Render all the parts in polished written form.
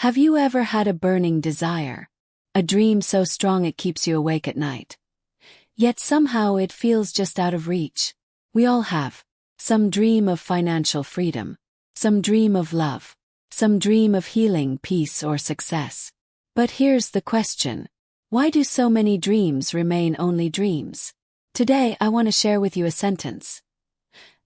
Have you ever had a burning desire? A dream so strong it keeps you awake at night. Yet somehow it feels just out of reach. We all have. Some dream of financial freedom. Some dream of love. Some dream of healing, peace, or success. But here's the question. Why do so many dreams remain only dreams? Today I want to share with you a sentence.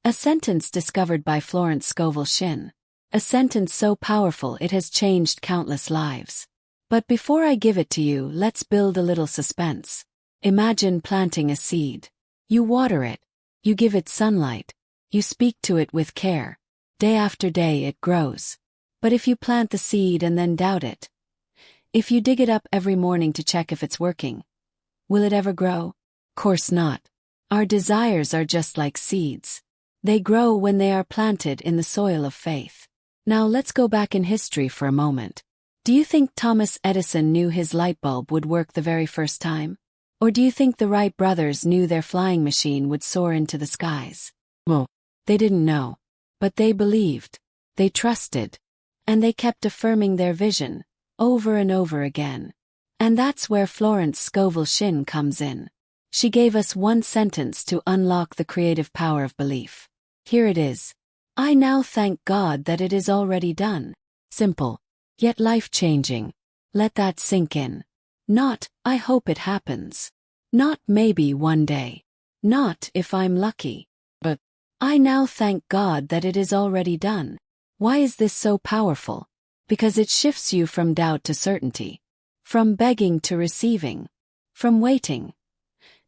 A sentence discovered by Florence Scovel Shinn. A sentence so powerful it has changed countless lives. But before I give it to you, let's build a little suspense. Imagine planting a seed. You water it. You give it sunlight. You speak to it with care. Day after day it grows. But if you plant the seed and then doubt it, if you dig it up every morning to check if it's working, will it ever grow? Course not. Our desires are just like seeds. They grow when they are planted in the soil of faith. Now let's go back in history for a moment. Do you think Thomas Edison knew his light bulb would work the very first time? Or do you think the Wright brothers knew their flying machine would soar into the skies? Well, they didn't know. But they believed. They trusted. And they kept affirming their vision, over and over again. And that's where Florence Scovel Shinn comes in. She gave us one sentence to unlock the creative power of belief. Here it is. I now thank God that it is already done. Simple, yet life-changing. Let that sink in. Not, I hope it happens. Not maybe one day. Not if I'm lucky. But, I now thank God that it is already done. Why is this so powerful? Because it shifts you from doubt to certainty. From begging to receiving. From waiting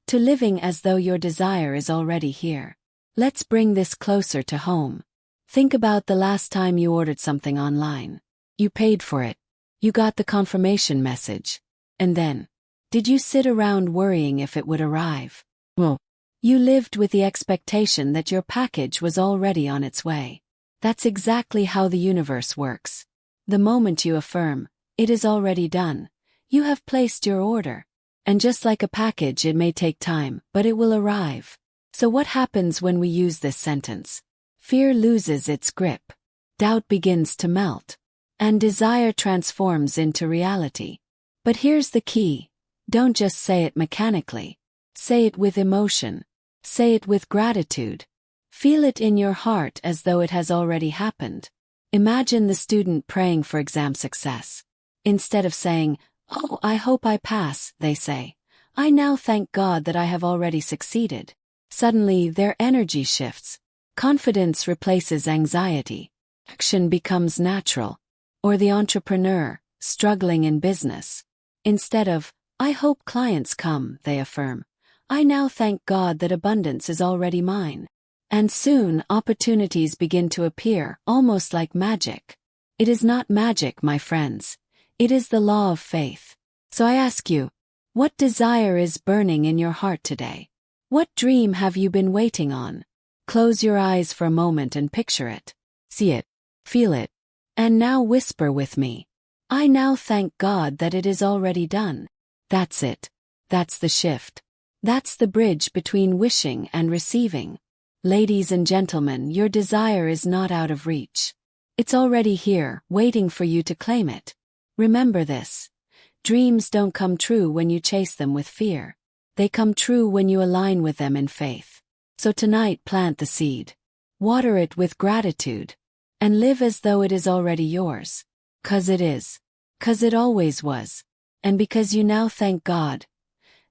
to living as though your desire is already here. Let's bring this closer to home. Think about the last time you ordered something online. You paid for it. You got the confirmation message. And then, did you sit around worrying if it would arrive? Well, you lived with the expectation that your package was already on its way. That's exactly how the universe works. The moment you affirm, it is already done, you have placed your order. And just like a package, it may take time, but it will arrive. So what happens when we use this sentence? Fear loses its grip. Doubt begins to melt. And desire transforms into reality. But here's the key. Don't just say it mechanically. Say it with emotion. Say it with gratitude. Feel it in your heart as though it has already happened. Imagine the student praying for exam success. Instead of saying, "Oh, I hope I pass," they say, "I now thank God that I have already succeeded." Suddenly, their energy shifts. Confidence replaces anxiety. Action becomes natural. Or the entrepreneur, struggling in business. Instead of, "I hope clients come," they affirm, "I now thank God that abundance is already mine." And soon, opportunities begin to appear, almost like magic. It is not magic, my friends. It is the law of faith. So I ask you, what desire is burning in your heart today? What dream have you been waiting on? Close your eyes for a moment and picture it. See it. Feel it. And now whisper with me. I now thank God that it is already done. That's it. That's the shift. That's the bridge between wishing and receiving. Ladies and gentlemen, your desire is not out of reach. It's already here, waiting for you to claim it. Remember this. Dreams don't come true when you chase them with fear. They come true when you align with them in faith. So tonight, plant the seed. Water it with gratitude. And live as though it is already yours. 'Cause it is. 'Cause it always was. And because you now thank God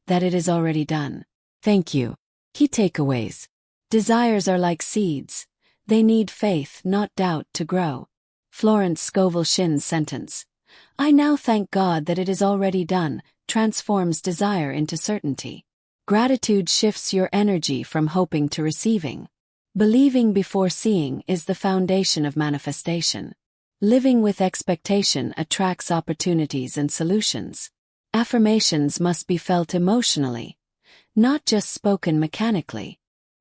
that it is already done. Thank you. Key takeaways. Desires are like seeds. They need faith, not doubt, to grow. Florence Scovel Shinn's sentence. I now thank God that it is already done, transforms desire into certainty. Gratitude shifts your energy from hoping to receiving. Believing before seeing is the foundation of manifestation. Living with expectation attracts opportunities and solutions. Affirmations must be felt emotionally, not just spoken mechanically.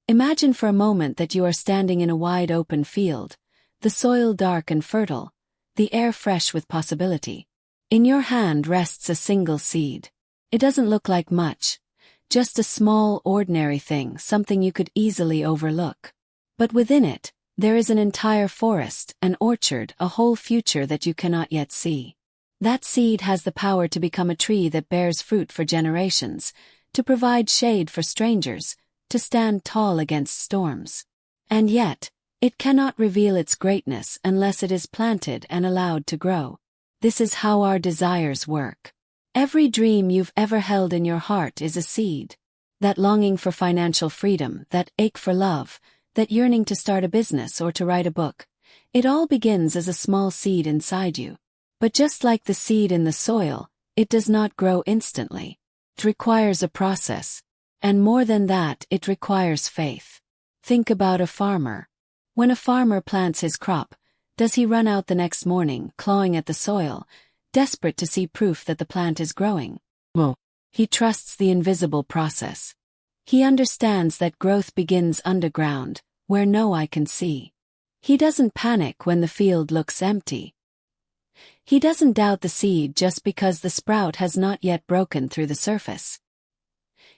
Imagine for a moment that you are standing in a wide open field, the soil dark and fertile, the air fresh with possibility. In your hand rests a single seed. It doesn't look like much, just a small, ordinary thing, something you could easily overlook. But within it, there is an entire forest, an orchard, a whole future that you cannot yet see. That seed has the power to become a tree that bears fruit for generations, to provide shade for strangers, to stand tall against storms. And yet, it cannot reveal its greatness unless it is planted and allowed to grow. This is how our desires work. Every dream you've ever held in your heart is a seed. That longing for financial freedom, that ache for love, that yearning to start a business or to write a book, it all begins as a small seed inside you. But just like the seed in the soil, it does not grow instantly. It requires a process. And more than that, it requires faith. Think about a farmer. When a farmer plants his crop, does he run out the next morning, clawing at the soil, desperate to see proof that the plant is growing? No. He trusts the invisible process. He understands that growth begins underground, where no eye can see. He doesn't panic when the field looks empty. He doesn't doubt the seed just because the sprout has not yet broken through the surface.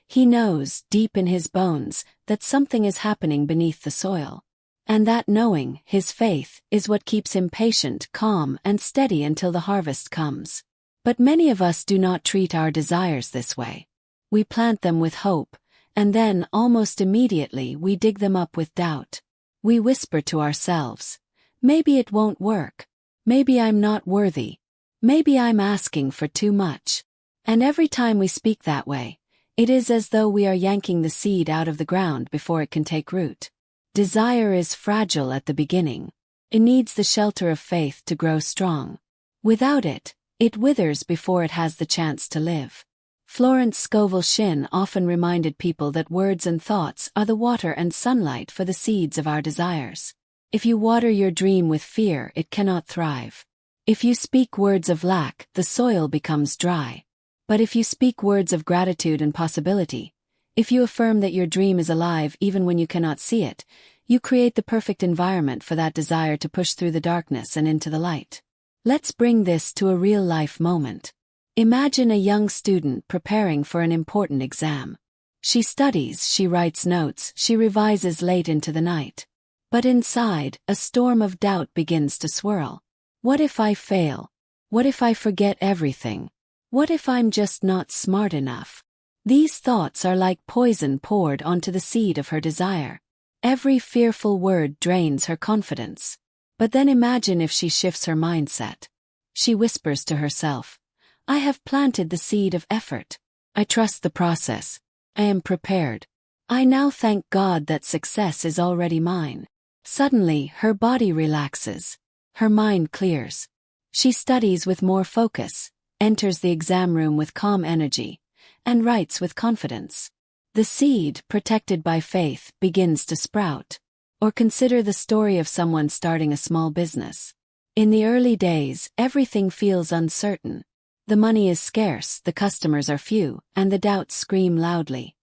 He knows, deep in his bones, that something is happening beneath the soil. And that knowing, his faith, is what keeps him patient, calm, and steady until the harvest comes. But many of us do not treat our desires this way. We plant them with hope, and then, almost immediately, we dig them up with doubt. We whisper to ourselves, maybe it won't work. Maybe I'm not worthy. Maybe I'm asking for too much. And every time we speak that way, it is as though we are yanking the seed out of the ground before it can take root. Desire is fragile at the beginning. It needs the shelter of faith to grow strong. Without it, it withers before it has the chance to live. Florence Scovel Shinn often reminded people that words and thoughts are the water and sunlight for the seeds of our desires. If you water your dream with fear, it cannot thrive. If you speak words of lack, the soil becomes dry. But if you speak words of gratitude and possibility, if you affirm that your dream is alive even when you cannot see it, you create the perfect environment for that desire to push through the darkness and into the light. Let's bring this to a real-life moment. Imagine a young student preparing for an important exam. She studies, she writes notes, she revises late into the night. But inside, a storm of doubt begins to swirl. What if I fail? What if I forget everything? What if I'm just not smart enough? These thoughts are like poison poured onto the seed of her desire. Every fearful word drains her confidence. But then imagine if she shifts her mindset. She whispers to herself, I have planted the seed of effort. I trust the process. I am prepared. I now thank God that success is already mine. Suddenly, her body relaxes. Her mind clears. She studies with more focus, enters the exam room with calm energy, and writes with confidence. The seed, protected by faith, begins to sprout. Or consider the story of someone starting a small business. In the early days, everything feels uncertain. The money is scarce, the customers are few, and the doubts scream loudly.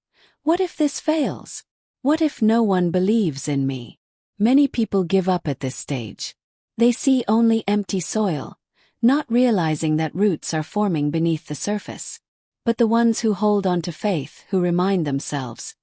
What if this fails? What if no one believes in me? Many people give up at this stage. They see only empty soil, not realizing that roots are forming beneath the surface. But the ones who hold on to faith, who remind themselves,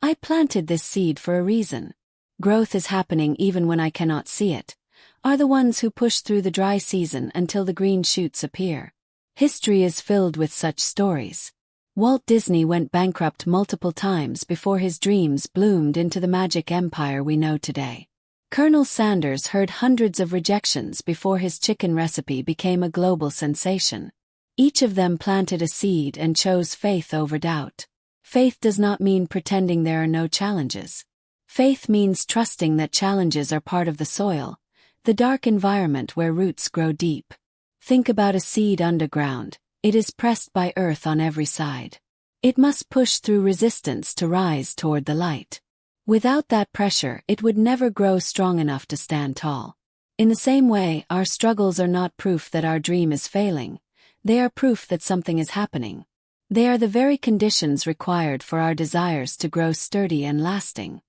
I planted this seed for a reason. Growth is happening even when I cannot see it, are the ones who push through the dry season until the green shoots appear. History is filled with such stories. Walt Disney went bankrupt multiple times before his dreams bloomed into the magic empire we know today. Colonel Sanders heard hundreds of rejections before his chicken recipe became a global sensation. Each of them planted a seed and chose faith over doubt. Faith does not mean pretending there are no challenges. Faith means trusting that challenges are part of the soil, the dark environment where roots grow deep. Think about a seed underground. It is pressed by earth on every side. It must push through resistance to rise toward the light. Without that pressure, it would never grow strong enough to stand tall. In the same way, our struggles are not proof that our dream is failing. They are proof that something is happening. They are the very conditions required for our desires to grow sturdy and lasting.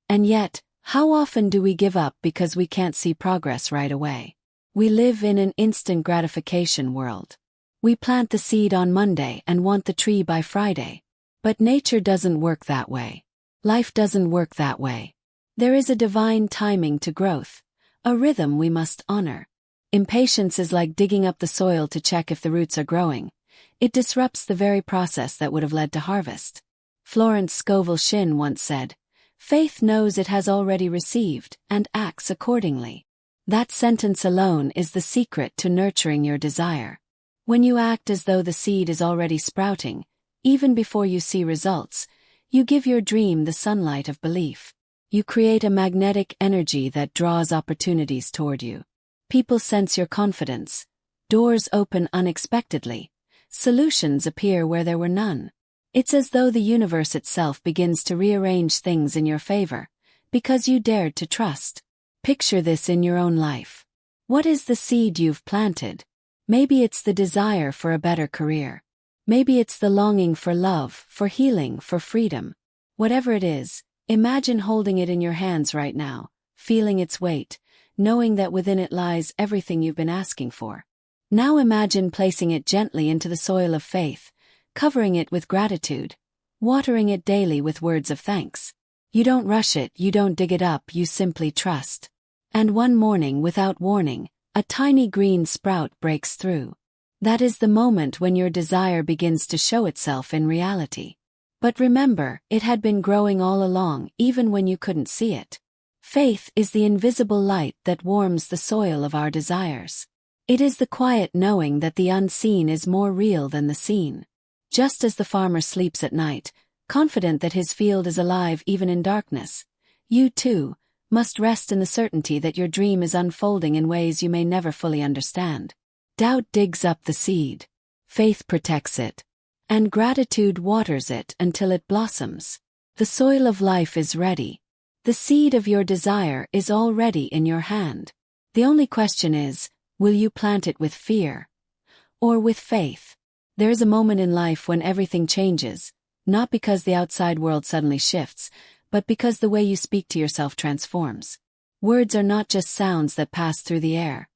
And yet, how often do we give up because we can't see progress right away? We live in an instant gratification world. We plant the seed on Monday and want the tree by Friday. But nature doesn't work that way. Life doesn't work that way. There is a divine timing to growth, a rhythm we must honor. Impatience is like digging up the soil to check if the roots are growing. It disrupts the very process that would have led to harvest. Florence Scovel Shinn once said, "Faith knows it has already received and acts accordingly." That sentence alone is the secret to nurturing your desire. When you act as though the seed is already sprouting, even before you see results, you give your dream the sunlight of belief. You create a magnetic energy that draws opportunities toward you. People sense your confidence. Doors open unexpectedly. Solutions appear where there were none. It's as though the universe itself begins to rearrange things in your favor, because you dared to trust. Picture this in your own life. What is the seed you've planted? Maybe it's the desire for a better career. Maybe it's the longing for love, for healing, for freedom. Whatever it is, imagine holding it in your hands right now, feeling its weight, knowing that within it lies everything you've been asking for. Now imagine placing it gently into the soil of faith, covering it with gratitude, watering it daily with words of thanks. You don't rush it, you don't dig it up, you simply trust. And one morning, without warning, a tiny green sprout breaks through. That is the moment when your desire begins to show itself in reality. But remember, it had been growing all along, even when you couldn't see it. Faith is the invisible light that warms the soil of our desires. It is the quiet knowing that the unseen is more real than the seen. Just as the farmer sleeps at night, confident that his field is alive even in darkness, you too must rest in the certainty that your dream is unfolding in ways you may never fully understand. Doubt digs up the seed. Faith protects it. And gratitude waters it until it blossoms. The soil of life is ready. The seed of your desire is already in your hand. The only question is, will you plant it with fear or with faith? There is a moment in life when everything changes, not because the outside world suddenly shifts, but because the way you speak to yourself transforms. Words are not just sounds that pass through the air.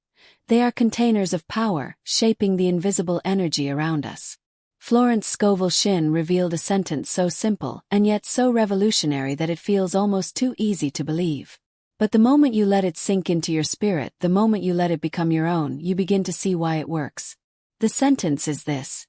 They are containers of power, shaping the invisible energy around us. Florence Scovel Shinn revealed a sentence so simple and yet so revolutionary that it feels almost too easy to believe. But the moment you let it sink into your spirit, the moment you let it become your own, you begin to see why it works. The sentence is this: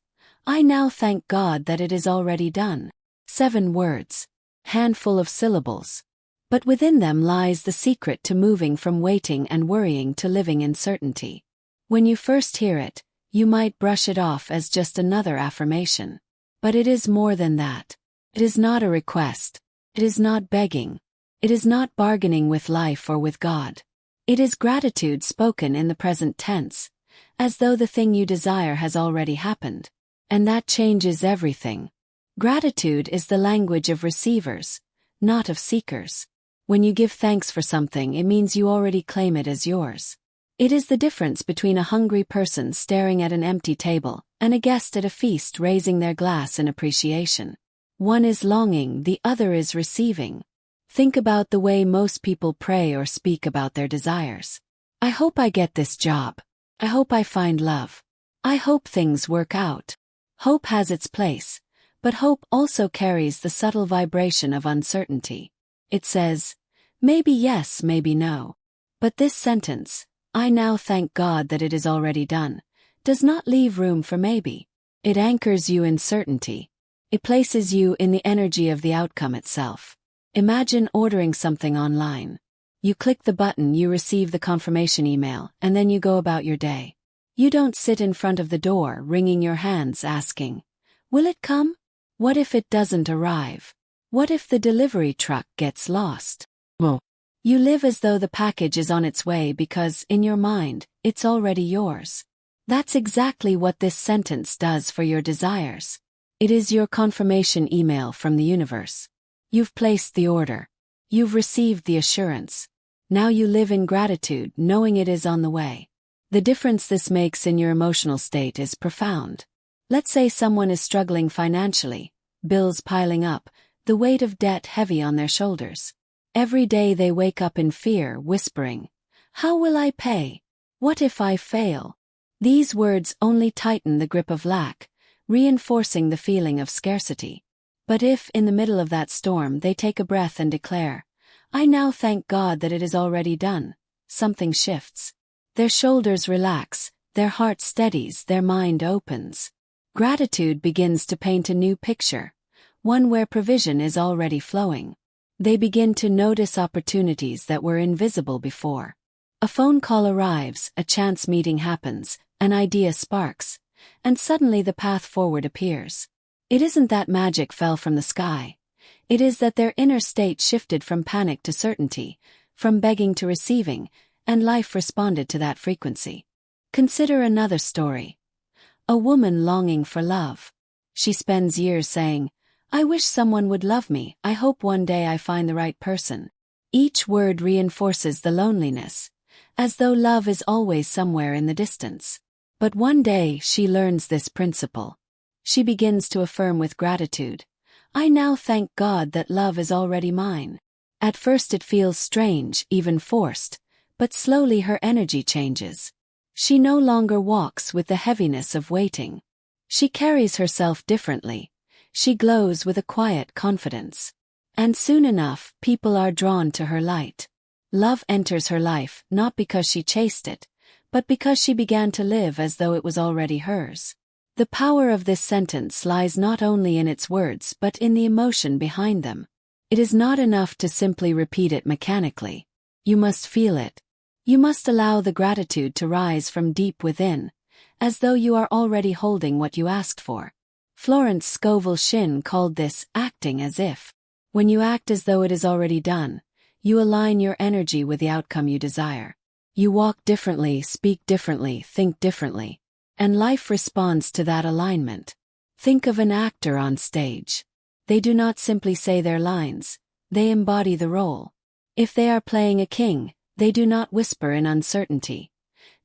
I now thank God that it is already done. 7 words. Handful of syllables. But within them lies the secret to moving from waiting and worrying to living in certainty. When you first hear it, you might brush it off as just another affirmation. But it is more than that. It is not a request. It is not begging. It is not bargaining with life or with God. It is gratitude spoken in the present tense, as though the thing you desire has already happened. And that changes everything. Gratitude is the language of receivers, not of seekers. When you give thanks for something, it means you already claim it as yours. It is the difference between a hungry person staring at an empty table and a guest at a feast raising their glass in appreciation. One is longing, the other is receiving. Think about the way most people pray or speak about their desires. I hope I get this job. I hope I find love. I hope things work out. Hope has its place, but hope also carries the subtle vibration of uncertainty. It says, maybe yes, maybe no. But this sentence, I now thank God that it is already done, does not leave room for maybe. It anchors you in certainty. It places you in the energy of the outcome itself. Imagine ordering something online. You click the button, you receive the confirmation email, and then you go about your day. You don't sit in front of the door, wringing your hands, asking, will it come? What if it doesn't arrive? What if the delivery truck gets lost? Well, you live as though the package is on its way because, in your mind, it's already yours. That's exactly what this sentence does for your desires. It is your confirmation email from the universe. You've placed the order. You've received the assurance. Now you live in gratitude, knowing it is on the way. The difference this makes in your emotional state is profound. Let's say someone is struggling financially, bills piling up, the weight of debt heavy on their shoulders. Every day they wake up in fear, whispering, how will I pay? What if I fail? These words only tighten the grip of lack, reinforcing the feeling of scarcity. But if, in the middle of that storm, they take a breath and declare, I now thank God that it is already done, something shifts. Their shoulders relax, their heart steadies, their mind opens. Gratitude begins to paint a new picture, one where provision is already flowing. They begin to notice opportunities that were invisible before. A phone call arrives, a chance meeting happens, an idea sparks, and suddenly the path forward appears. It isn't that magic fell from the sky. It is that their inner state shifted from panic to certainty, from begging to receiving, and life responded to that frequency. Consider another story. A woman longing for love. She spends years saying, "I wish someone would love me, I hope one day I find the right person." Each word reinforces the loneliness, as though love is always somewhere in the distance. But one day she learns this principle. She begins to affirm with gratitude, "I now thank God that love is already mine." At first it feels strange, even forced, but slowly her energy changes. She no longer walks with the heaviness of waiting. She carries herself differently. She glows with a quiet confidence. And soon enough, people are drawn to her light. Love enters her life not because she chased it, but because she began to live as though it was already hers. The power of this sentence lies not only in its words but in the emotion behind them. It is not enough to simply repeat it mechanically. You must feel it. You must allow the gratitude to rise from deep within, as though you are already holding what you asked for. Florence Scovel Shinn called this acting as if. When you act as though it is already done, you align your energy with the outcome you desire. You walk differently, speak differently, think differently, and life responds to that alignment. Think of an actor on stage. They do not simply say their lines, they embody the role. If they are playing a king, they do not whisper in uncertainty.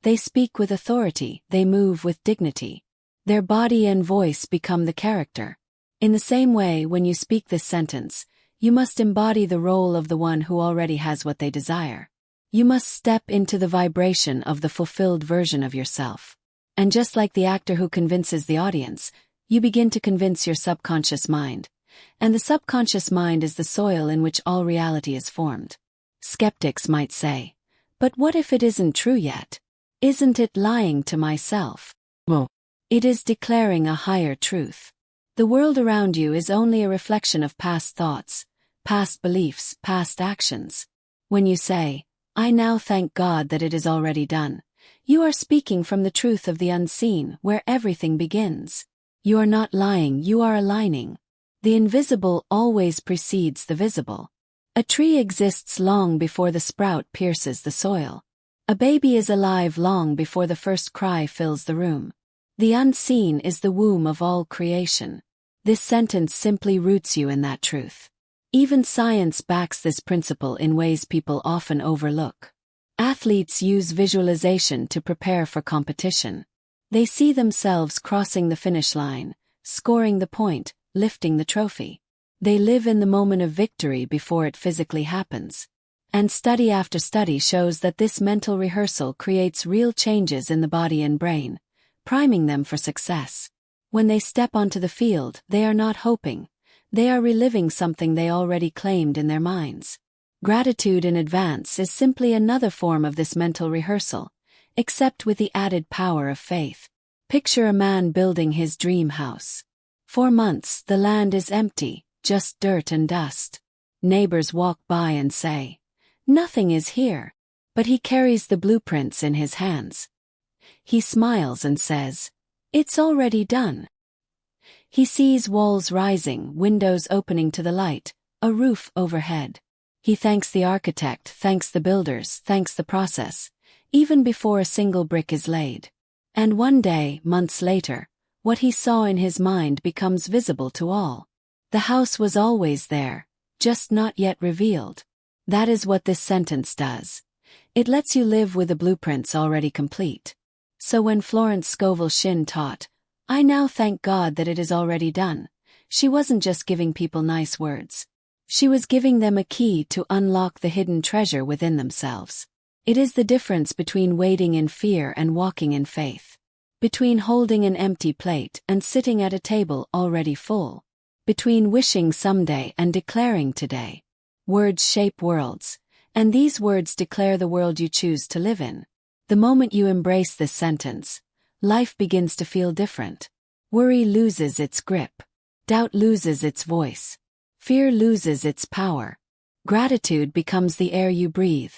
They speak with authority, they move with dignity. Their body and voice become the character. In the same way, when you speak this sentence, you must embody the role of the one who already has what they desire. You must step into the vibration of the fulfilled version of yourself. And just like the actor who convinces the audience, you begin to convince your subconscious mind. And the subconscious mind is the soil in which all reality is formed. Skeptics might say, "But what if it isn't true yet? Isn't it lying to myself?" Well, it is declaring a higher truth. The world around you is only a reflection of past thoughts, past beliefs, past actions. When you say, "I now thank God that it is already done," you are speaking from the truth of the unseen, where everything begins. You are not lying, you are aligning. The invisible always precedes the visible. A tree exists long before the sprout pierces the soil. A baby is alive long before the first cry fills the room. The unseen is the womb of all creation. This sentence simply roots you in that truth. Even science backs this principle in ways people often overlook. Athletes use visualization to prepare for competition. They see themselves crossing the finish line, scoring the point, lifting the trophy. They live in the moment of victory before it physically happens. And study after study shows that this mental rehearsal creates real changes in the body and brain, priming them for success. When they step onto the field, they are not hoping. They are reliving something they already claimed in their minds. Gratitude in advance is simply another form of this mental rehearsal, except with the added power of faith. Picture a man building his dream house. For months, the land is empty, just dirt and dust. Neighbors walk by and say, "Nothing is here." But he carries the blueprints in his hands. He smiles and says, "It's already done." He sees walls rising, windows opening to the light, a roof overhead. He thanks the architect, thanks the builders, thanks the process, even before a single brick is laid. And one day, months later, what he saw in his mind becomes visible to all. The house was always there, just not yet revealed. That is what this sentence does. It lets you live with the blueprints already complete. So when Florence Scovel Shinn taught, "I now thank God that it is already done," she wasn't just giving people nice words. She was giving them a key to unlock the hidden treasure within themselves. It is the difference between waiting in fear and walking in faith. Between holding an empty plate and sitting at a table already full. Between wishing someday and declaring today. Words shape worlds, and these words declare the world you choose to live in. The moment you embrace this sentence, life begins to feel different. Worry loses its grip. Doubt loses its voice. Fear loses its power. Gratitude becomes the air you breathe,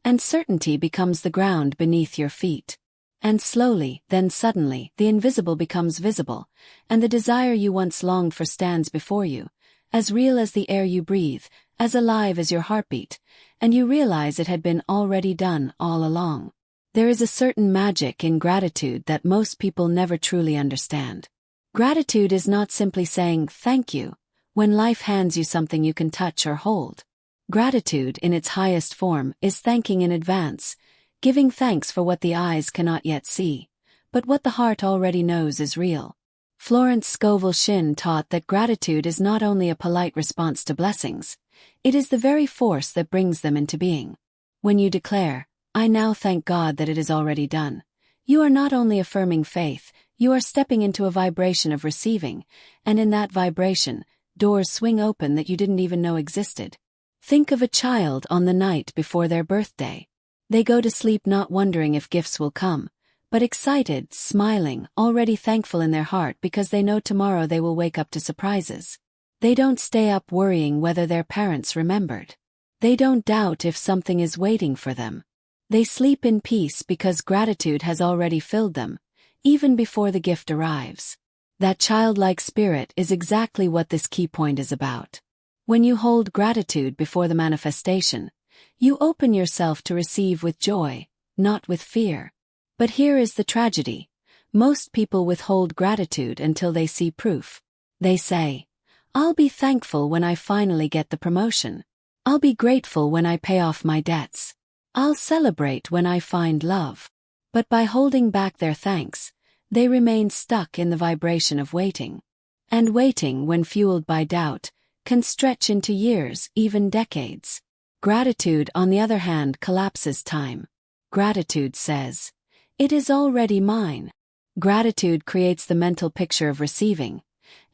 and certainty becomes the ground beneath your feet. And slowly, then suddenly, the invisible becomes visible, and the desire you once longed for stands before you, as real as the air you breathe, as alive as your heartbeat, and you realize it had been already done all along. There is a certain magic in gratitude that most people never truly understand. Gratitude is not simply saying thank you when life hands you something you can touch or hold. Gratitude in its highest form is thanking in advance, giving thanks for what the eyes cannot yet see, but what the heart already knows is real. Florence Scovel Shinn taught that gratitude is not only a polite response to blessings, it is the very force that brings them into being. When you declare, "I now thank God that it is already done," you are not only affirming faith, you are stepping into a vibration of receiving, and in that vibration, doors swing open that you didn't even know existed. Think of a child on the night before their birthday. They go to sleep not wondering if gifts will come, but excited, smiling, already thankful in their heart because they know tomorrow they will wake up to surprises. They don't stay up worrying whether their parents remembered. They don't doubt if something is waiting for them. They sleep in peace because gratitude has already filled them, even before the gift arrives. That childlike spirit is exactly what this key point is about. When you hold gratitude before the manifestation, you open yourself to receive with joy, not with fear. But here is the tragedy. Most people withhold gratitude until they see proof. They say, "I'll be thankful when I finally get the promotion. I'll be grateful when I pay off my debts. I'll celebrate when I find love." But by holding back their thanks, they remain stuck in the vibration of waiting. And waiting, when fueled by doubt, can stretch into years, even decades. Gratitude, on the other hand, collapses time. Gratitude says, "It is already mine." Gratitude creates the mental picture of receiving,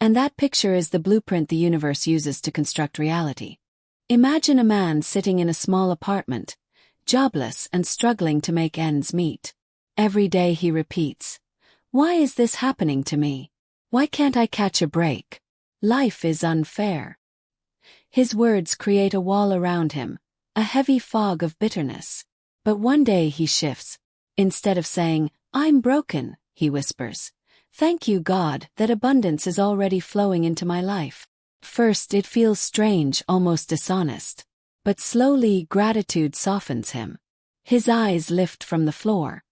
and that picture is the blueprint the universe uses to construct reality. Imagine a man sitting in a small apartment, jobless and struggling to make ends meet. Every day he repeats, "Why is this happening to me? Why can't I catch a break? Life is unfair." His words create a wall around him, a heavy fog of bitterness. But one day he shifts. Instead of saying, "I'm broken," he whispers, "Thank you, God, that abundance is already flowing into my life." First it feels strange, almost dishonest. But slowly gratitude softens him. His eyes lift from the floor.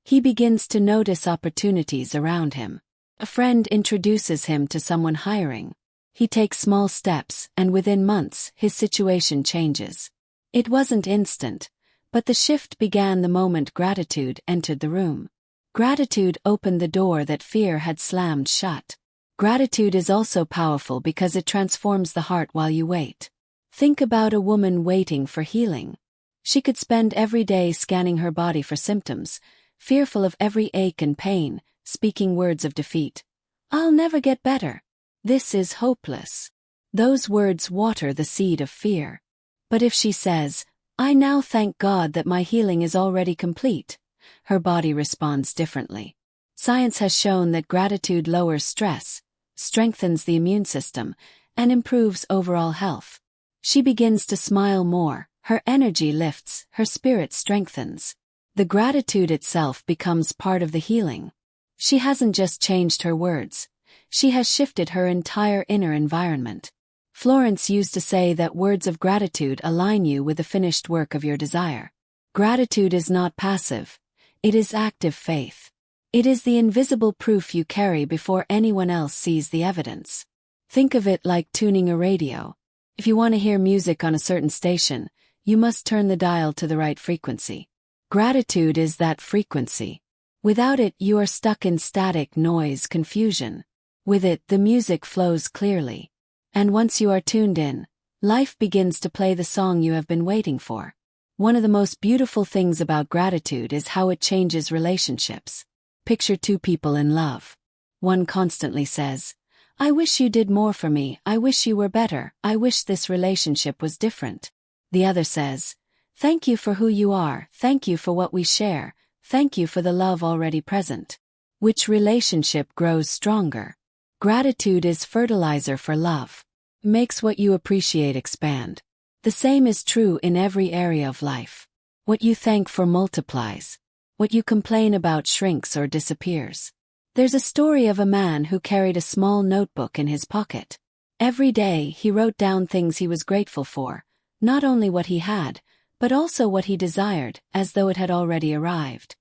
He begins to notice opportunities around him. A friend introduces him to someone hiring. He takes small steps, and within months, his situation changes. It wasn't instant, but the shift began the moment gratitude entered the room. Gratitude opened the door that fear had slammed shut. Gratitude is also powerful because it transforms the heart while you wait. Think about a woman waiting for healing. She could spend every day scanning her body for symptoms, fearful of every ache and pain, speaking words of defeat. "I'll never get better. This is hopeless." Those words water the seed of fear. But if she says, "I now thank God that my healing is already complete," her body responds differently. Science has shown that gratitude lowers stress, strengthens the immune system, and improves overall health. She begins to smile more, her energy lifts, her spirit strengthens. The gratitude itself becomes part of the healing. She hasn't just changed her words, she has shifted her entire inner environment. Florence used to say that words of gratitude align you with the finished work of your desire. Gratitude is not passive, it is active faith. It is the invisible proof you carry before anyone else sees the evidence. Think of it like tuning a radio. If you want to hear music on a certain station, you must turn the dial to the right frequency. Gratitude is that frequency. Without it, you are stuck in static, noise, confusion. With it, the music flows clearly. And once you are tuned in, life begins to play the song you have been waiting for. One of the most beautiful things about gratitude is how it changes relationships. Picture two people in love. One constantly says, "I wish you did more for me, I wish you were better, I wish this relationship was different." The other says, "Thank you for who you are, thank you for what we share, Thank you for the love already present. Which relationship grows stronger? Gratitude is fertilizer for love. Makes what you appreciate expand. The same is true in every area of life. What you thank for multiplies. What you complain about shrinks or disappears. There's a story of a man who carried a small notebook in his pocket. Every day he wrote down things he was grateful for, not only what he had, but also what he desired, as though it had already arrived.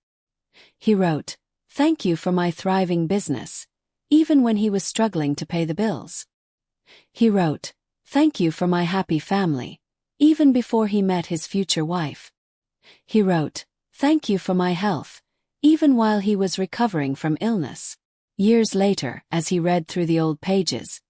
He wrote, "Thank you for my thriving business," even when he was struggling to pay the bills. He wrote, "Thank you for my happy family," even before he met his future wife. He wrote, "Thank you for my health," even while he was recovering from illness. Years later, as he read through the old pages,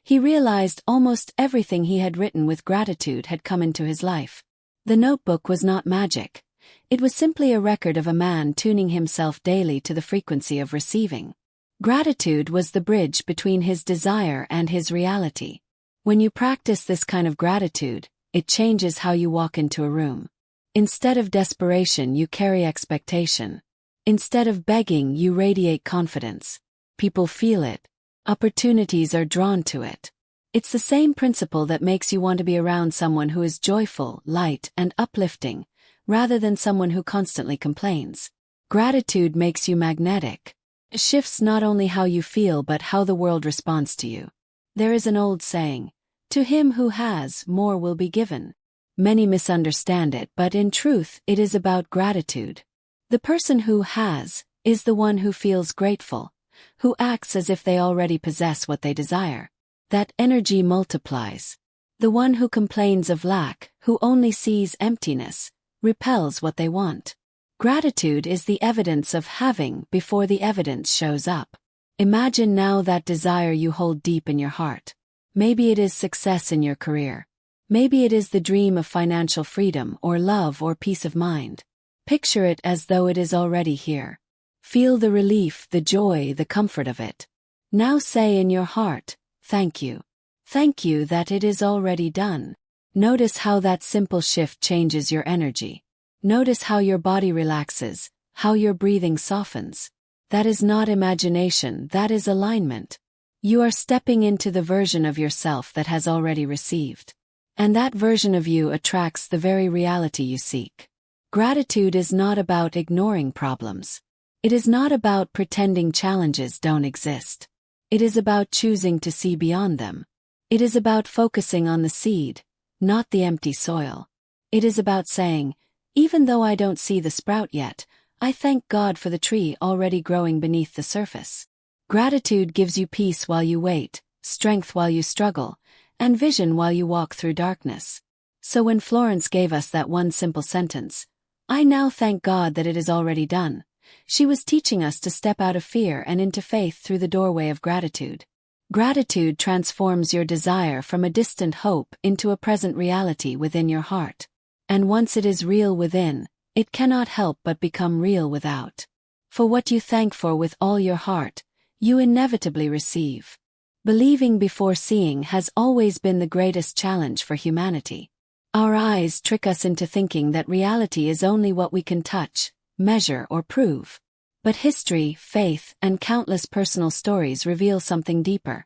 he realized almost everything he had written with gratitude had come into his life. The notebook was not magic. It was simply a record of a man tuning himself daily to the frequency of receiving. Gratitude was the bridge between his desire and his reality. When you practice this kind of gratitude, it changes how you walk into a room. Instead of desperation, you carry expectation. Instead of begging, you radiate confidence. People feel it. Opportunities are drawn to it. It's the same principle that makes you want to be around someone who is joyful, light, and uplifting, rather than someone who constantly complains. Gratitude makes you magnetic. It shifts not only how you feel but how the world responds to you. There is an old saying, "To him who has, more will be given." Many misunderstand it, but in truth, it is about gratitude. The person who has is the one who feels grateful, who acts as if they already possess what they desire. That energy multiplies. The one who complains of lack, who only sees emptiness, repels what they want. Gratitude is the evidence of having before the evidence shows up. Imagine now that desire you hold deep in your heart. Maybe it is success in your career. Maybe it is the dream of financial freedom or love or peace of mind. Picture it as though it is already here. Feel the relief, the joy, the comfort of it. Now say in your heart, "Thank you. Thank you that it is already done." Notice how that simple shift changes your energy. Notice how your body relaxes, how your breathing softens. That is not imagination, that is alignment. You are stepping into the version of yourself that has already received. And that version of you attracts the very reality you seek. Gratitude is not about ignoring problems. It is not about pretending challenges don't exist. It is about choosing to see beyond them. It is about focusing on the seed, not the empty soil. It is about saying, "Even though I don't see the sprout yet, I thank God for the tree already growing beneath the surface." Gratitude gives you peace while you wait, strength while you struggle, and vision while you walk through darkness. So when Florence gave us that one simple sentence, "I now thank God that it is already done," she was teaching us to step out of fear and into faith through the doorway of gratitude. Gratitude transforms your desire from a distant hope into a present reality within your heart. And once it is real within, it cannot help but become real without. For what you thank for with all your heart, you inevitably receive. Believing before seeing has always been the greatest challenge for humanity. Our eyes trick us into thinking that reality is only what we can touch, measure, or prove. But history, faith, and countless personal stories reveal something deeper.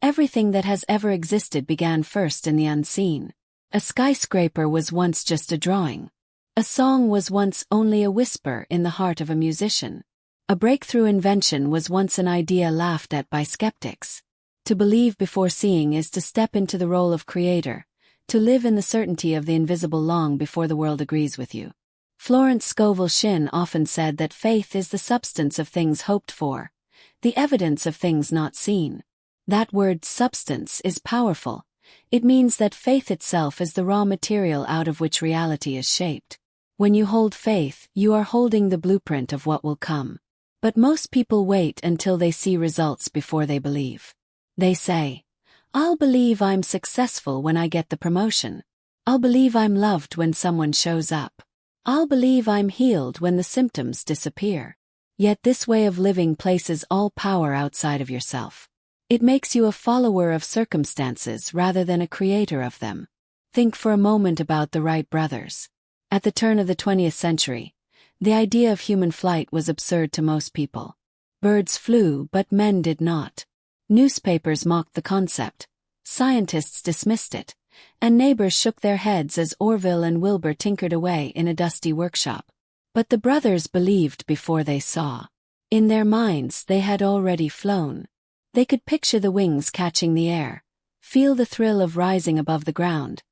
Everything that has ever existed began first in the unseen. A skyscraper was once just a drawing. A song was once only a whisper in the heart of a musician. A breakthrough invention was once an idea laughed at by skeptics. To believe before seeing is to step into the role of creator, to live in the certainty of the invisible long before the world agrees with you. Florence Scovel Shinn often said that faith is the substance of things hoped for, the evidence of things not seen. That word substance is powerful. It means that faith itself is the raw material out of which reality is shaped. When you hold faith, you are holding the blueprint of what will come. But most people wait until they see results before they believe. They say, "I'll believe I'm successful when I get the promotion. I'll believe I'm loved when someone shows up. I'll believe I'm healed when the symptoms disappear." Yet this way of living places all power outside of yourself. It makes you a follower of circumstances rather than a creator of them. Think for a moment about the Wright brothers. At the turn of the 20th century, The idea of human flight was absurd to most people. Birds flew, but men did not. Newspapers mocked the concept. Scientists dismissed it. And neighbors shook their heads as Orville and Wilbur tinkered away in a dusty workshop. But the brothers believed before they saw. In their minds they had already flown. They could picture the wings catching the air, feel the thrill of rising above the ground,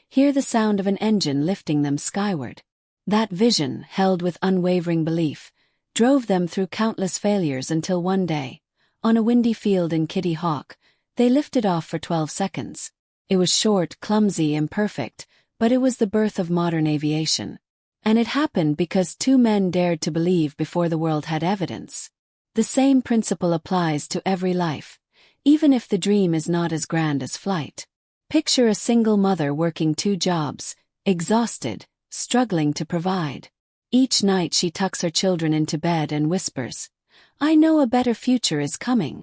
hear the sound of an engine lifting them skyward. That vision, held with unwavering belief, drove them through countless failures until one day, on a windy field in Kitty Hawk, they lifted off for 12 seconds. It was short, clumsy, imperfect, but it was the birth of modern aviation. And it happened because two men dared to believe before the world had evidence. The same principle applies to every life, even if the dream is not as grand as flight. Picture a single mother working 2 jobs, exhausted, struggling to provide. Each night she tucks her children into bed and whispers, "I know a better future is coming."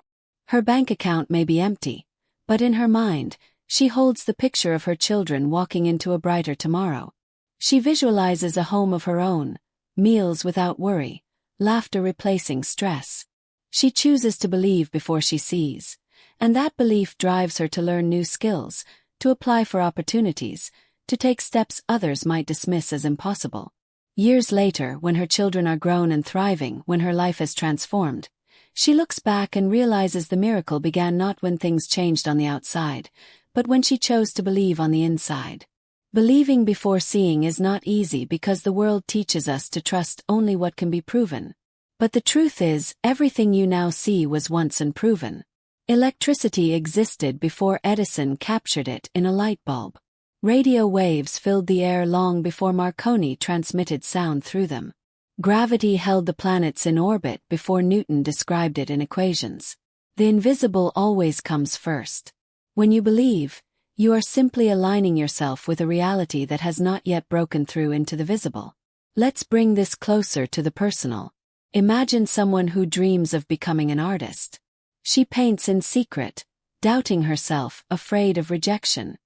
Her bank account may be empty, but in her mind, she holds the picture of her children walking into a brighter tomorrow. She visualizes a home of her own, meals without worry, laughter replacing stress. She chooses to believe before she sees, and that belief drives her to learn new skills, to apply for opportunities, to take steps others might dismiss as impossible. Years later, when her children are grown and thriving, when her life has transformed, she looks back and realizes the miracle began not when things changed on the outside, but when she chose to believe on the inside. Believing before seeing is not easy because the world teaches us to trust only what can be proven. But the truth is, everything you now see was once unproven. Electricity existed before Edison captured it in a light bulb. Radio waves filled the air long before Marconi transmitted sound through them. Gravity held the planets in orbit before Newton described it in equations. The invisible always comes first. When you believe, you are simply aligning yourself with a reality that has not yet broken through into the visible. Let's bring this closer to the personal. Imagine someone who dreams of becoming an artist. She paints in secret, doubting herself, afraid of rejection.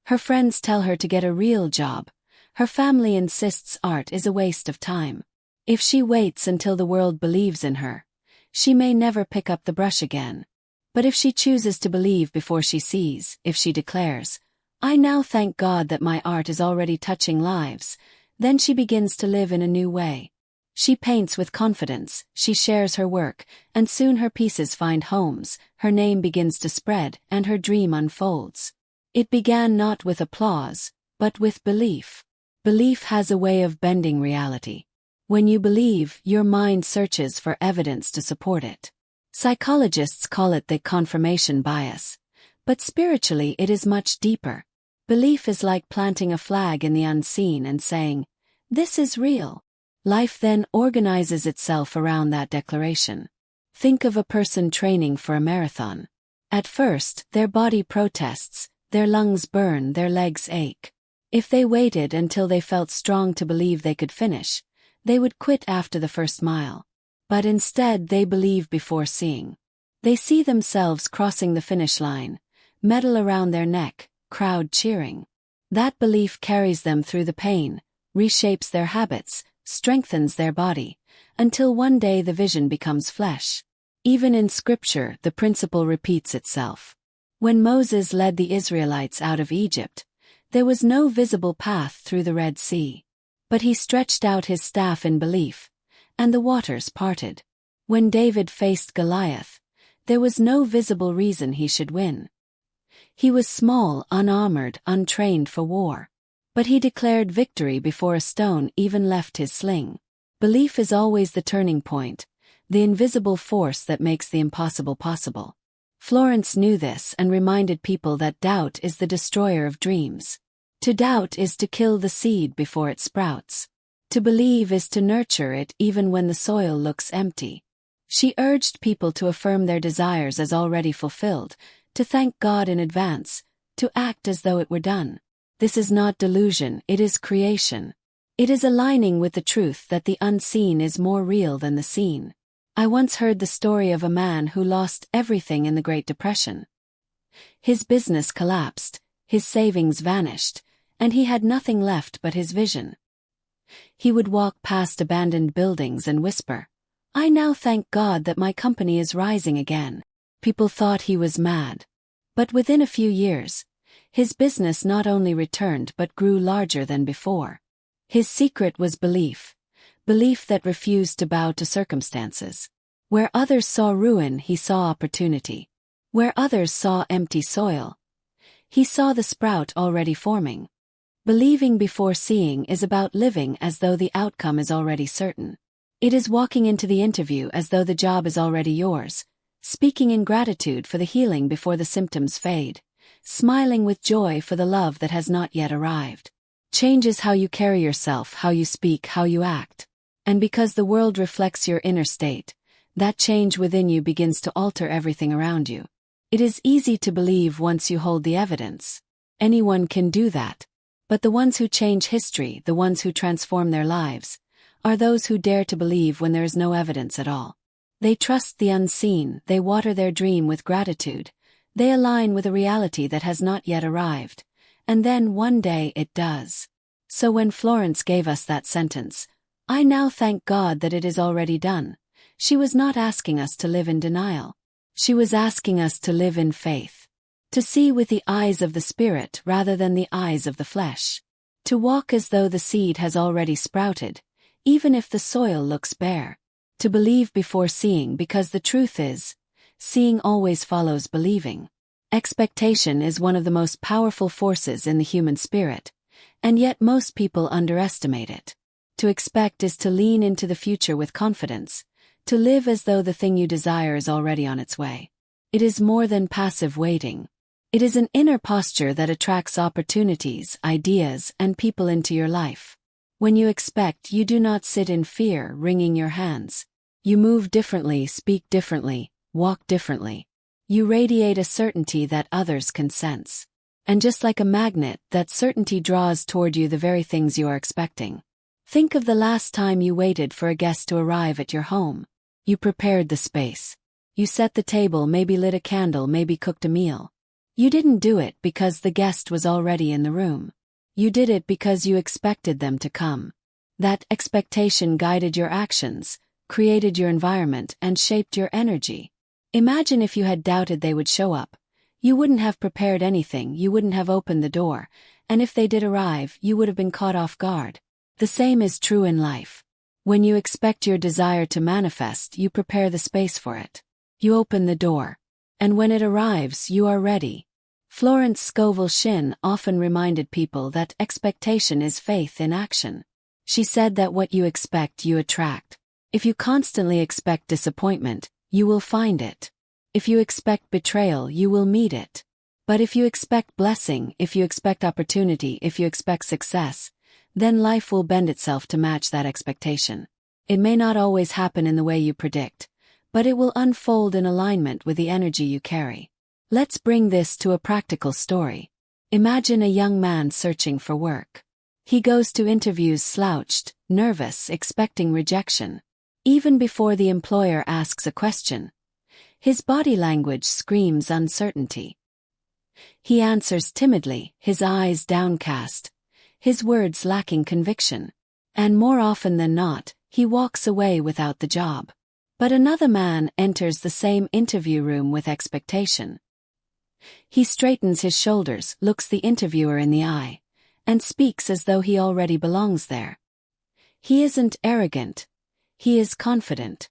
Her friends tell her to get a real job. Her family insists art is a waste of time. If she waits until the world believes in her, she may never pick up the brush again. But if she chooses to believe before she sees, if she declares, "I now thank God that my art is already touching lives," then she begins to live in a new way. She paints with confidence, she shares her work, and soon her pieces find homes, her name begins to spread, and her dream unfolds. It began not with applause, but with belief. Belief has a way of bending reality. When you believe, your mind searches for evidence to support it. Psychologists call it the confirmation bias. But spiritually it is much deeper. Belief is like planting a flag in the unseen and saying, "This is real." Life then organizes itself around that declaration. Think of a person training for a marathon. At first, their body protests, their lungs burn, their legs ache. If they waited until they felt strong to believe they could finish, they would quit after the first mile. But instead they believe before seeing. They see themselves crossing the finish line, medal around their neck, crowd cheering. That belief carries them through the pain, reshapes their habits, strengthens their body, until one day the vision becomes flesh. Even in Scripture, the principle repeats itself. When Moses led the Israelites out of Egypt, there was no visible path through the Red Sea. But he stretched out his staff in belief, and the waters parted. When David faced Goliath, there was no visible reason he should win. He was small, unarmored, untrained for war. But he declared victory before a stone even left his sling. Belief is always the turning point, the invisible force that makes the impossible possible. Florence knew this and reminded people that doubt is the destroyer of dreams. To doubt is to kill the seed before it sprouts. To believe is to nurture it even when the soil looks empty. She urged people to affirm their desires as already fulfilled, to thank God in advance, to act as though it were done. This is not delusion, it is creation. It is aligning with the truth that the unseen is more real than the seen. I once heard the story of a man who lost everything in the Great Depression. His business collapsed, his savings vanished, and he had nothing left but his vision. He would walk past abandoned buildings and whisper, "I now thank God that my company is rising again." People thought he was mad. But within a few years, his business not only returned but grew larger than before. His secret was belief. Belief that refused to bow to circumstances. Where others saw ruin, he saw opportunity. Where others saw empty soil, he saw the sprout already forming. Believing before seeing is about living as though the outcome is already certain. It is walking into the interview as though the job is already yours, speaking in gratitude for the healing before the symptoms fade, smiling with joy for the love that has not yet arrived. Change is how you carry yourself, how you speak, how you act. And because the world reflects your inner state, that change within you begins to alter everything around you. It is easy to believe once you hold the evidence. Anyone can do that. But the ones who change history, the ones who transform their lives, are those who dare to believe when there is no evidence at all. They trust the unseen, they water their dream with gratitude, they align with a reality that has not yet arrived, and then one day it does. So when Florence gave us that sentence, "I now thank God that it is already done," she was not asking us to live in denial. She was asking us to live in faith. To see with the eyes of the Spirit rather than the eyes of the flesh. To walk as though the seed has already sprouted, even if the soil looks bare. To believe before seeing, because the truth is, seeing always follows believing. Expectation is one of the most powerful forces in the human spirit, and yet most people underestimate it. To expect is to lean into the future with confidence, to live as though the thing you desire is already on its way. It is more than passive waiting. It is an inner posture that attracts opportunities, ideas, and people into your life. When you expect, you do not sit in fear, wringing your hands. You move differently, speak differently, walk differently. You radiate a certainty that others can sense. And just like a magnet, that certainty draws toward you the very things you are expecting. Think of the last time you waited for a guest to arrive at your home. You prepared the space. You set the table, maybe lit a candle, maybe cooked a meal. You didn't do it because the guest was already in the room. You did it because you expected them to come. That expectation guided your actions, created your environment, and shaped your energy. Imagine if you had doubted they would show up. You wouldn't have prepared anything, you wouldn't have opened the door, and if they did arrive, you would have been caught off guard. The same is true in life. When you expect your desire to manifest, you prepare the space for it. You open the door. And when it arrives, you are ready. Florence Scovel Shinn often reminded people that expectation is faith in action. She said that what you expect, you attract. If you constantly expect disappointment, you will find it. If you expect betrayal, you will meet it. But if you expect blessing, if you expect opportunity, if you expect success, then life will bend itself to match that expectation. It may not always happen in the way you predict, but it will unfold in alignment with the energy you carry. Let's bring this to a practical story. Imagine a young man searching for work. He goes to interviews slouched, nervous, expecting rejection. Even before the employer asks a question, his body language screams uncertainty. He answers timidly, his eyes downcast, his words lacking conviction. And more often than not, he walks away without the job. But another man enters the same interview room with expectation. He straightens his shoulders, looks the interviewer in the eye, and speaks as though he already belongs there. He isn't arrogant. He is confident.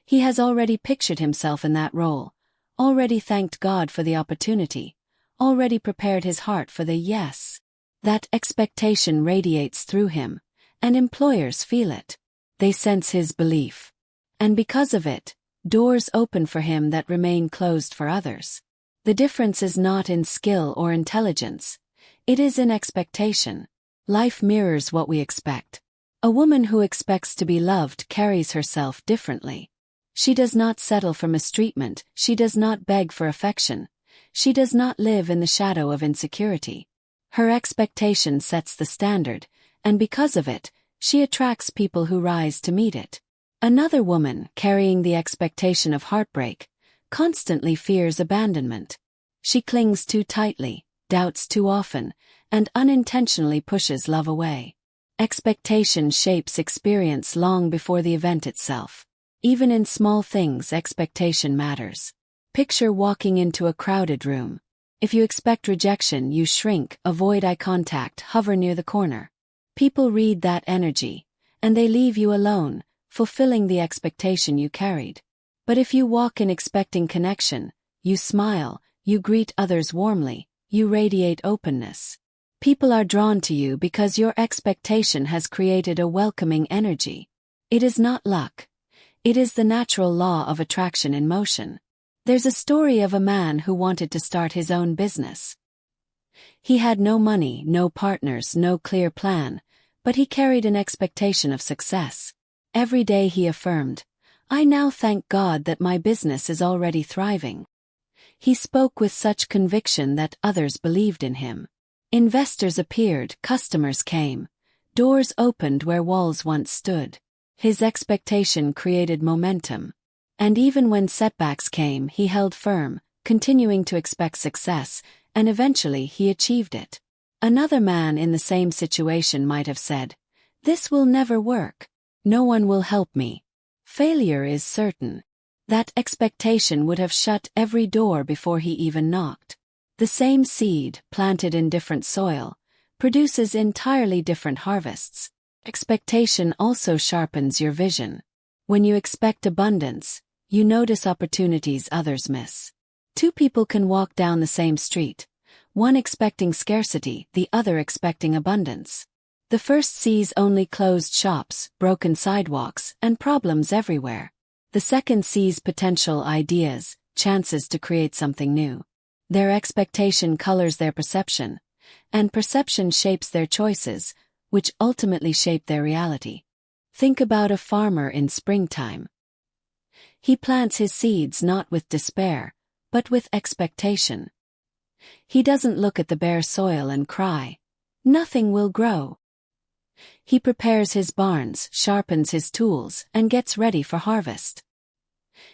He has already pictured himself in that role, already thanked God for the opportunity, already prepared his heart for the yes. That expectation radiates through him, and employers feel it. They sense his belief. And because of it, doors open for him that remain closed for others. The difference is not in skill or intelligence. It is in expectation. Life mirrors what we expect. A woman who expects to be loved carries herself differently. She does not settle for mistreatment, she does not beg for affection, she does not live in the shadow of insecurity. Her expectation sets the standard, and because of it, she attracts people who rise to meet it. Another woman, carrying the expectation of heartbreak, constantly fears abandonment. She clings too tightly, doubts too often, and unintentionally pushes love away. Expectation shapes experience long before the event itself. Even in small things, expectation matters. Picture walking into a crowded room. If you expect rejection, you shrink, avoid eye contact, hover near the corner. People read that energy, and they leave you alone, fulfilling the expectation you carried. But if you walk in expecting connection, you smile, you greet others warmly, you radiate openness. People are drawn to you because your expectation has created a welcoming energy. It is not luck. It is the natural law of attraction in motion. There's a story of a man who wanted to start his own business. He had no money, no partners, no clear plan, but he carried an expectation of success. Every day he affirmed, "I now thank God that my business is already thriving." He spoke with such conviction that others believed in him. Investors appeared, customers came. Doors opened where walls once stood. His expectation created momentum. And even when setbacks came, he held firm, continuing to expect success, and eventually he achieved it. Another man in the same situation might have said, "This will never work. No one will help me. Failure is certain." That expectation would have shut every door before he even knocked. The same seed, planted in different soil, produces entirely different harvests. Expectation also sharpens your vision. When you expect abundance, you notice opportunities others miss. Two people can walk down the same street, one expecting scarcity, the other expecting abundance. The first sees only closed shops, broken sidewalks, and problems everywhere. The second sees potential ideas, chances to create something new. Their expectation colors their perception, and perception shapes their choices, which ultimately shape their reality. Think about a farmer in springtime. He plants his seeds not with despair, but with expectation. He doesn't look at the bare soil and cry, "Nothing will grow." He prepares his barns, sharpens his tools, and gets ready for harvest.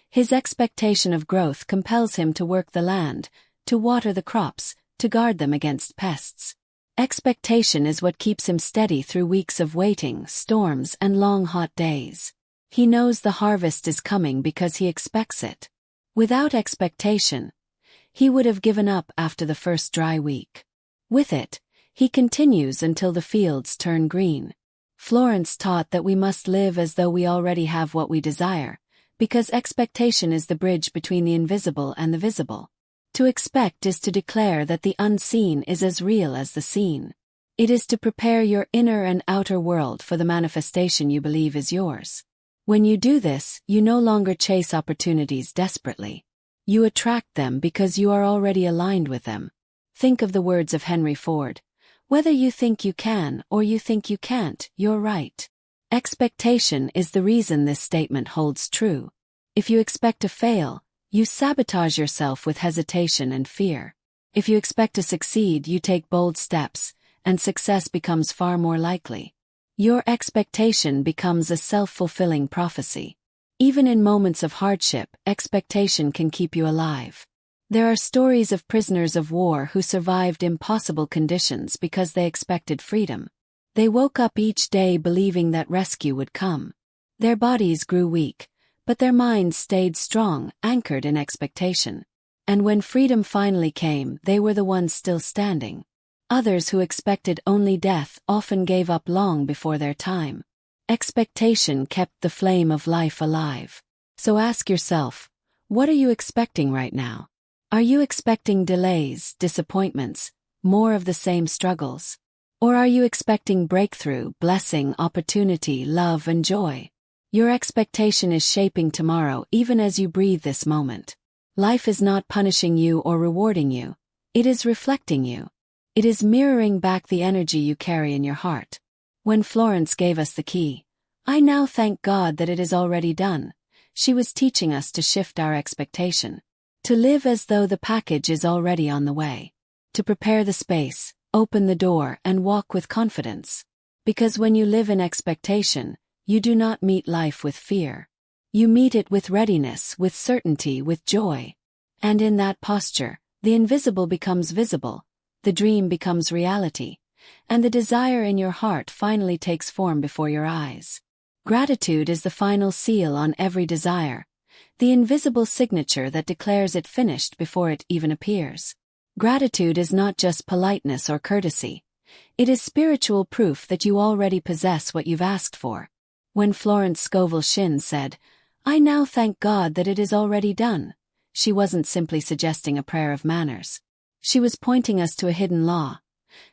His expectation of growth compels him to work the land, to water the crops, to guard them against pests. Expectation is what keeps him steady through weeks of waiting, storms, and long hot days. He knows the harvest is coming because he expects it. Without expectation, he would have given up after the first dry week. With it, he continues until the fields turn green. Florence taught that we must live as though we already have what we desire, because expectation is the bridge between the invisible and the visible. To expect is to declare that the unseen is as real as the seen. It is to prepare your inner and outer world for the manifestation you believe is yours. When you do this, you no longer chase opportunities desperately. You attract them because you are already aligned with them. Think of the words of Henry Ford. Whether you think you can or you think you can't, you're right. Expectation is the reason this statement holds true. If you expect to fail, you sabotage yourself with hesitation and fear. If you expect to succeed, you take bold steps, and success becomes far more likely. Your expectation becomes a self-fulfilling prophecy. Even in moments of hardship, expectation can keep you alive. There are stories of prisoners of war who survived impossible conditions because they expected freedom. They woke up each day believing that rescue would come. Their bodies grew weak, but their minds stayed strong, anchored in expectation. And when freedom finally came, they were the ones still standing. Others who expected only death often gave up long before their time. Expectation kept the flame of life alive. So ask yourself, what are you expecting right now? Are you expecting delays, disappointments, more of the same struggles? Or are you expecting breakthrough, blessing, opportunity, love, and joy? Your expectation is shaping tomorrow even as you breathe this moment. Life is not punishing you or rewarding you. It is reflecting you. It is mirroring back the energy you carry in your heart. When Florence gave us the key, "I now thank God that it is already done," she was teaching us to shift our expectation. To live as though the package is already on the way. To prepare the space, open the door, and walk with confidence. Because when you live in expectation, you do not meet life with fear. You meet it with readiness, with certainty, with joy. And in that posture, the invisible becomes visible, the dream becomes reality, and the desire in your heart finally takes form before your eyes. Gratitude is the final seal on every desire, the invisible signature that declares it finished before it even appears. Gratitude is not just politeness or courtesy. It is spiritual proof that you already possess what you've asked for. When Florence Scovel Shinn said, "I now thank God that it is already done," she wasn't simply suggesting a prayer of manners. She was pointing us to a hidden law,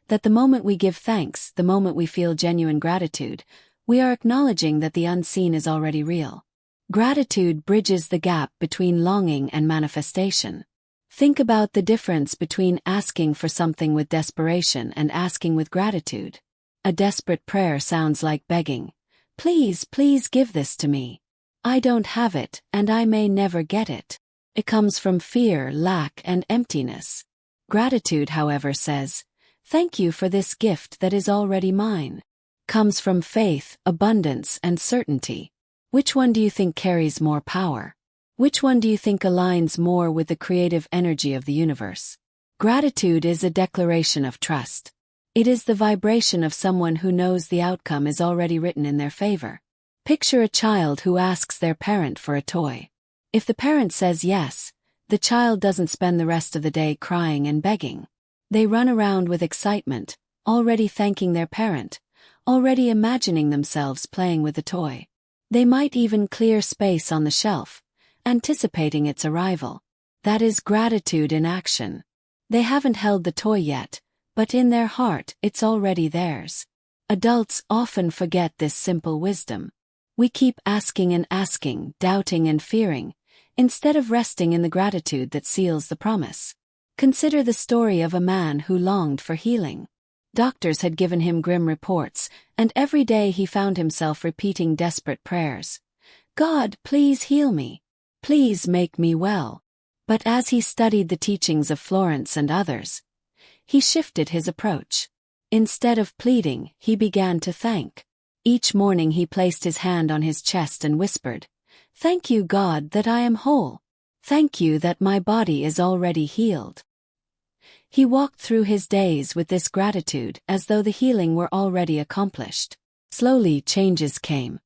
that the moment we give thanks, the moment we feel genuine gratitude, we are acknowledging that the unseen is already real. Gratitude bridges the gap between longing and manifestation. Think about the difference between asking for something with desperation and asking with gratitude. A desperate prayer sounds like begging. "Please, please give this to me. I don't have it, and I may never get it." It comes from fear, lack, and emptiness. Gratitude, however, says, "Thank you for this gift that is already mine." Comes from faith, abundance, and certainty. Which one do you think carries more power? Which one do you think aligns more with the creative energy of the universe? Gratitude is a declaration of trust. It is the vibration of someone who knows the outcome is already written in their favor. Picture a child who asks their parent for a toy. If the parent says yes, the child doesn't spend the rest of the day crying and begging. They run around with excitement, already thanking their parent, already imagining themselves playing with the toy. They might even clear space on the shelf, anticipating its arrival. That is gratitude in action. They haven't held the toy yet, but in their heart, it's already theirs. Adults often forget this simple wisdom. We keep asking and asking, doubting and fearing, instead of resting in the gratitude that seals the promise. Consider the story of a man who longed for healing. Doctors had given him grim reports, and every day he found himself repeating desperate prayers. "God, please heal me. Please make me well." But as he studied the teachings of Florence and others, he shifted his approach. Instead of pleading, he began to thank. Each morning he placed his hand on his chest and whispered, "Thank you, God, that I am whole. Thank you that my body is already healed." He walked through his days with this gratitude as though the healing were already accomplished. Slowly, changes came.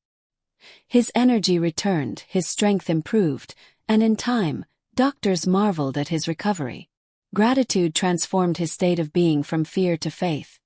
His energy returned, his strength improved, and in time, doctors marveled at his recovery. Gratitude transformed his state of being from fear to faith,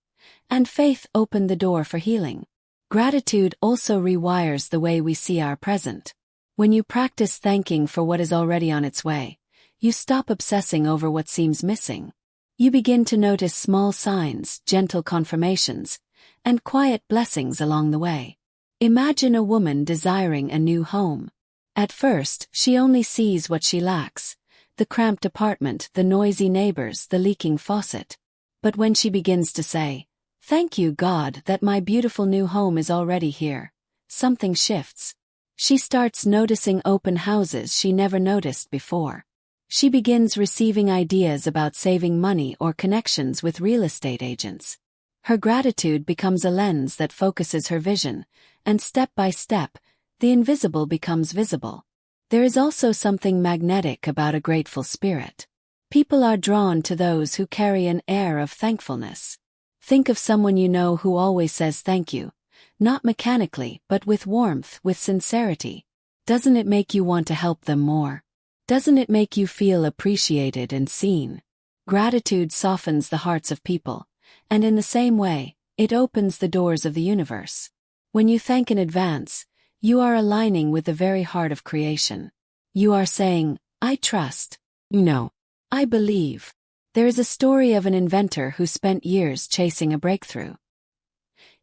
and faith opened the door for healing. Gratitude also rewires the way we see our present. When you practice thanking for what is already on its way, you stop obsessing over what seems missing. You begin to notice small signs, gentle confirmations, and quiet blessings along the way. Imagine a woman desiring a new home. At first, she only sees what she lacks: the cramped apartment, the noisy neighbors, the leaking faucet. But when she begins to say, "Thank you, God, that my beautiful new home is already here," something shifts. She starts noticing open houses she never noticed before. She begins receiving ideas about saving money or connections with real estate agents. Her gratitude becomes a lens that focuses her vision, and step by step, the invisible becomes visible. There is also something magnetic about a grateful spirit. People are drawn to those who carry an air of thankfulness. Think of someone you know who always says thank you, not mechanically, but with warmth, with sincerity. Doesn't it make you want to help them more? Doesn't it make you feel appreciated and seen? Gratitude softens the hearts of people, and in the same way, it opens the doors of the universe. When you thank in advance, you are aligning with the very heart of creation. You are saying, "I trust. No, I believe." There is a story of an inventor who spent years chasing a breakthrough.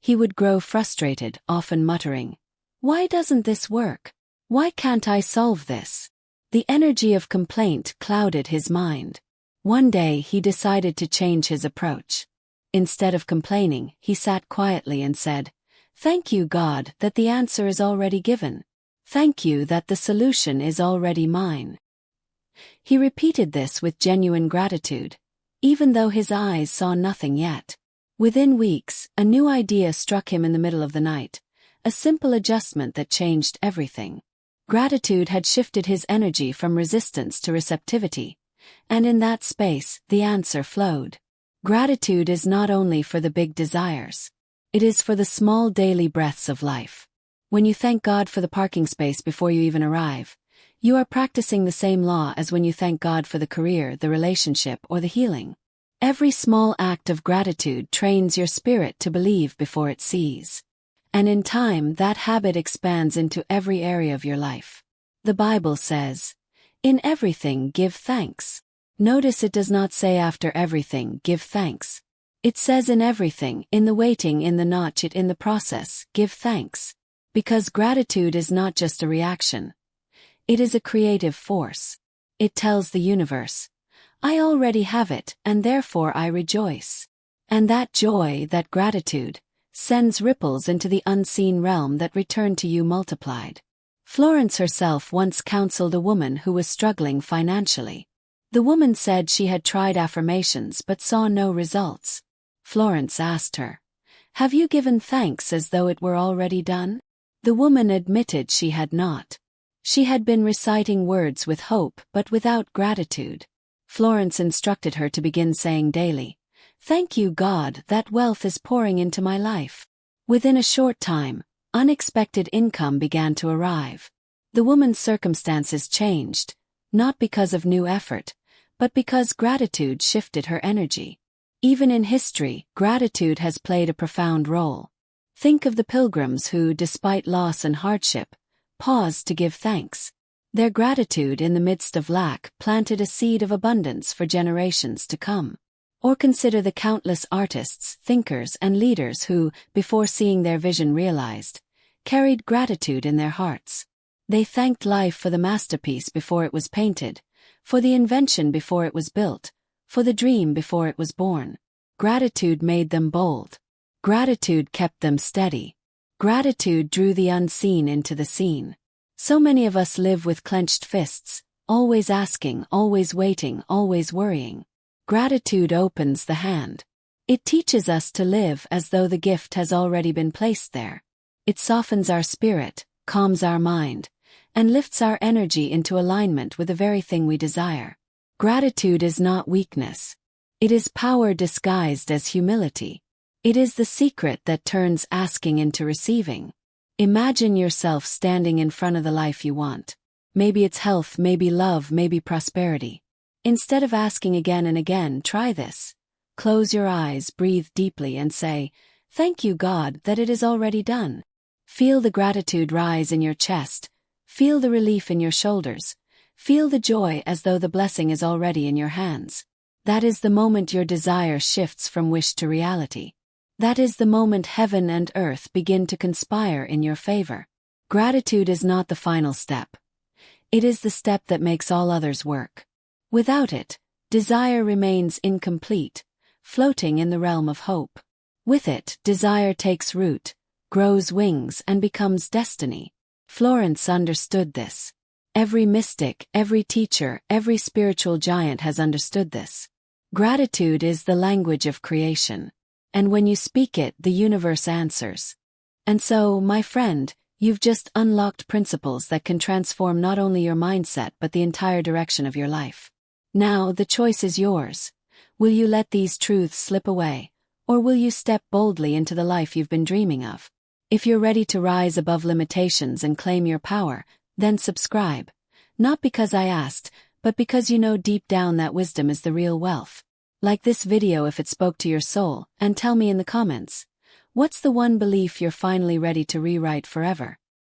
He would grow frustrated, often muttering, "Why doesn't this work? Why can't I solve this?" The energy of complaint clouded his mind. One day he decided to change his approach. Instead of complaining, he sat quietly and said, "Thank you, God, that the answer is already given. Thank you that the solution is already mine." He repeated this with genuine gratitude, even though his eyes saw nothing yet. Within weeks, a new idea struck him in the middle of the night, a simple adjustment that changed everything. Gratitude had shifted his energy from resistance to receptivity, and in that space, the answer flowed. Gratitude is not only for the big desires. It is for the small daily breaths of life. When you thank God for the parking space before you even arrive, you are practicing the same law as when you thank God for the career, the relationship, or the healing. Every small act of gratitude trains your spirit to believe before it sees. And in time, that habit expands into every area of your life. The Bible says, "In everything give thanks." Notice it does not say after everything give thanks. It says in everything, in the waiting, in the not yet, in the process, give thanks. Because gratitude is not just a reaction. It is a creative force. It tells the universe, I already have it, and therefore I rejoice. And that joy, that gratitude, sends ripples into the unseen realm that return to you multiplied. Florence herself once counseled a woman who was struggling financially. The woman said she had tried affirmations but saw no results. Florence asked her, "Have you given thanks as though it were already done?" The woman admitted she had not. She had been reciting words with hope but without gratitude. Florence instructed her to begin saying daily, "Thank you, God, that wealth is pouring into my life." Within a short time, unexpected income began to arrive. The woman's circumstances changed, not because of new effort, but because gratitude shifted her energy. Even in history, gratitude has played a profound role. Think of the pilgrims who, despite loss and hardship, paused to give thanks. Their gratitude in the midst of lack planted a seed of abundance for generations to come. Or consider the countless artists, thinkers, and leaders who, before seeing their vision realized, carried gratitude in their hearts. They thanked life for the masterpiece before it was painted, for the invention before it was built, for the dream before it was born. Gratitude made them bold. Gratitude kept them steady. Gratitude drew the unseen into the seen. So many of us live with clenched fists, always asking, always waiting, always worrying. Gratitude opens the hand. It teaches us to live as though the gift has already been placed there. It softens our spirit, calms our mind, and lifts our energy into alignment with the very thing we desire. Gratitude is not weakness. It is power disguised as humility. It is the secret that turns asking into receiving. Imagine yourself standing in front of the life you want. Maybe it's health, maybe love, maybe prosperity. Instead of asking again and again, try this. Close your eyes, breathe deeply, and say, "Thank you, God, that it is already done." Feel the gratitude rise in your chest. Feel the relief in your shoulders. Feel the joy as though the blessing is already in your hands. That is the moment your desire shifts from wish to reality. That is the moment heaven and earth begin to conspire in your favor. Gratitude is not the final step. It is the step that makes all others work. Without it, desire remains incomplete, floating in the realm of hope. With it, desire takes root, grows wings, and becomes destiny. Florence understood this. Every mystic, every teacher, every spiritual giant has understood this. Gratitude is the language of creation. And when you speak it, the universe answers. And so, my friend, you've just unlocked principles that can transform not only your mindset but the entire direction of your life. Now, the choice is yours. Will you let these truths slip away, or will you step boldly into the life you've been dreaming of? If you're ready to rise above limitations and claim your power, then subscribe. Not because I asked, but because you know deep down that wisdom is the real wealth. Like this video if it spoke to your soul, and tell me in the comments, what's the one belief you're finally ready to rewrite forever?